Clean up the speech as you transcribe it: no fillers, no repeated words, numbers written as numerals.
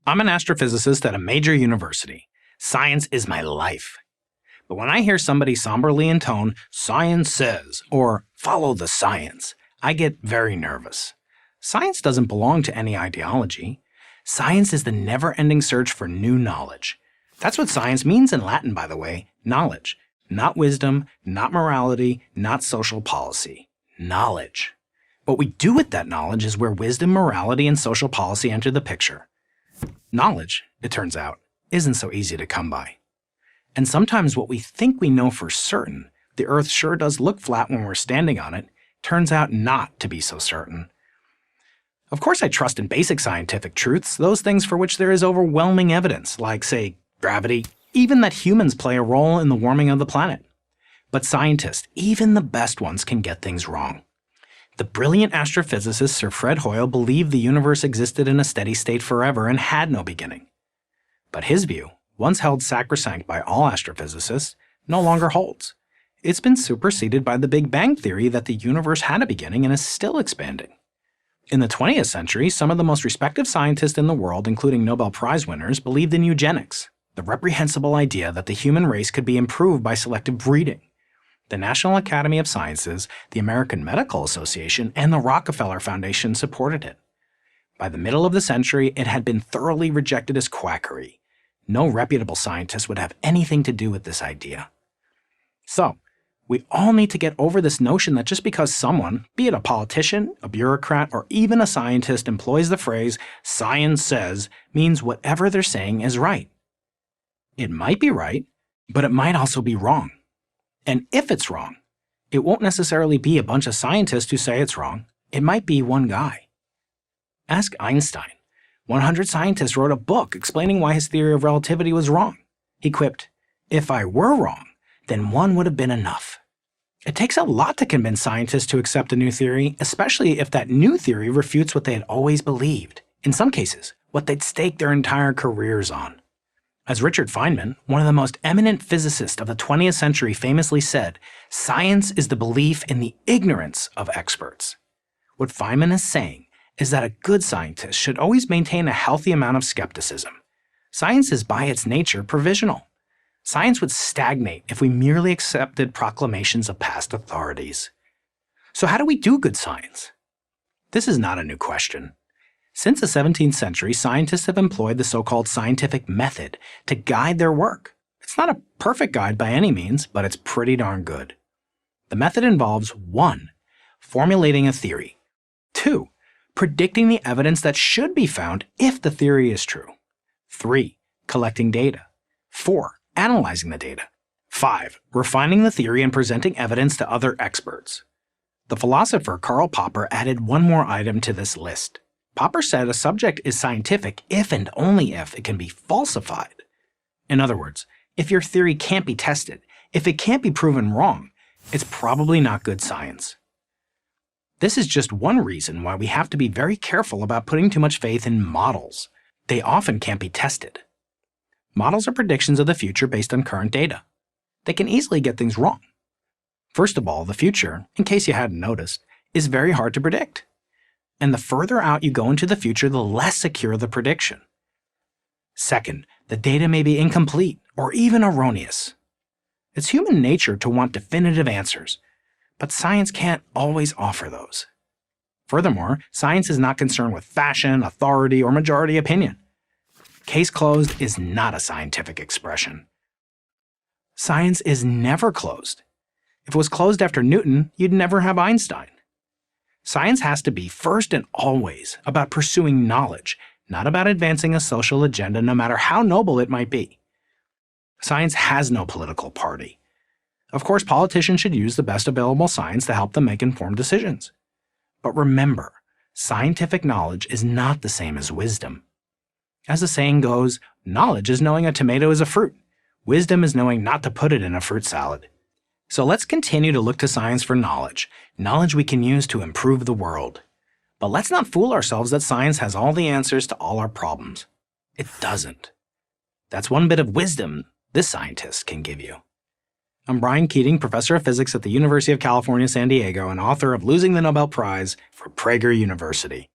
I'm an astrophysicist at a major university. Science is my life. But when I hear somebody somberly intone, "science says," or "follow the science," I get very nervous. Science doesn't belong to any ideology. Science is the never-ending search for new knowledge. That's what science means in Latin, by the way, knowledge. Not wisdom, not morality, not social policy. Knowledge. What we do with that knowledge is where wisdom, morality, and social policy enter the picture. Knowledge, it turns out, isn't so easy to come by. And sometimes what we think we know for certain, the Earth sure does look flat when we're standing on it, turns out not to be so certain. Of course I trust in basic scientific truths, those things for which there is overwhelming evidence, like, say, gravity, even that humans play a role in the warming of the planet. But scientists, even the best ones, can get things wrong. The brilliant astrophysicist Sir Fred Hoyle believed the universe existed in a steady state forever and had no beginning. But his view, once held sacrosanct by all astrophysicists, no longer holds. It's been superseded by the Big Bang theory that the universe had a beginning and is still expanding. In the 20th century, some of the most respected scientists in the world, including Nobel Prize winners, believed in eugenics, the reprehensible idea that the human race could be improved by selective breeding. The National Academy of Sciences, the American Medical Association, and the Rockefeller Foundation supported it. By the middle of the century, it had been thoroughly rejected as quackery. No reputable scientist would have anything to do with this idea. So, we all need to get over this notion that just because someone, be it a politician, a bureaucrat, or even a scientist, employs the phrase "science says," means whatever they're saying is right. It might be right, but it might also be wrong. And if it's wrong, it won't necessarily be a bunch of scientists who say it's wrong. It might be one guy. Ask Einstein. 100 scientists wrote a book explaining why his theory of relativity was wrong. He quipped, "If I were wrong, then one would have been enough." It takes a lot to convince scientists to accept a new theory, especially if that new theory refutes what they had always believed. In some cases, what they'd staked their entire careers on. As Richard Feynman, one of the most eminent physicists of the 20th century, famously said, "Science is the belief in the ignorance of experts." What Feynman is saying is that a good scientist should always maintain a healthy amount of skepticism. Science is by its nature provisional. Science would stagnate if we merely accepted proclamations of past authorities. So how do we do good science? This is not a new question. Since the 17th century, scientists have employed the so-called scientific method to guide their work. It's not a perfect guide by any means, but it's pretty darn good. The method involves 1. Formulating a theory. 2. Predicting the evidence that should be found if the theory is true. 3. Collecting data. 4. Analyzing the data. 5. Refining the theory and presenting evidence to other experts. The philosopher Karl Popper added one more item to this list. Popper said a subject is scientific if and only if it can be falsified. In other words, if your theory can't be tested, if it can't be proven wrong, it's probably not good science. This is just one reason why we have to be very careful about putting too much faith in models. They often can't be tested. Models are predictions of the future based on current data. They can easily get things wrong. First of all, the future, in case you hadn't noticed, is very hard to predict. And the further out you go into the future, the less secure the prediction. Second, the data may be incomplete or even erroneous. It's human nature to want definitive answers, but science can't always offer those. Furthermore, science is not concerned with fashion, authority, or majority opinion. Case closed is not a scientific expression. Science is never closed. If it was closed after Newton, you'd never have Einstein. Science has to be, first and always, about pursuing knowledge, not about advancing a social agenda, no matter how noble it might be. Science has no political party. Of course, politicians should use the best available science to help them make informed decisions. But remember, scientific knowledge is not the same as wisdom. As the saying goes, knowledge is knowing a tomato is a fruit. Wisdom is knowing not to put it in a fruit salad. So let's continue to look to science for knowledge we can use to improve the world. But let's not fool ourselves that science has all the answers to all our problems. It doesn't. That's one bit of wisdom this scientist can give you. I'm Brian Keating, professor of physics at the University of California, San Diego, and author of Losing the Nobel Prize for Prager University.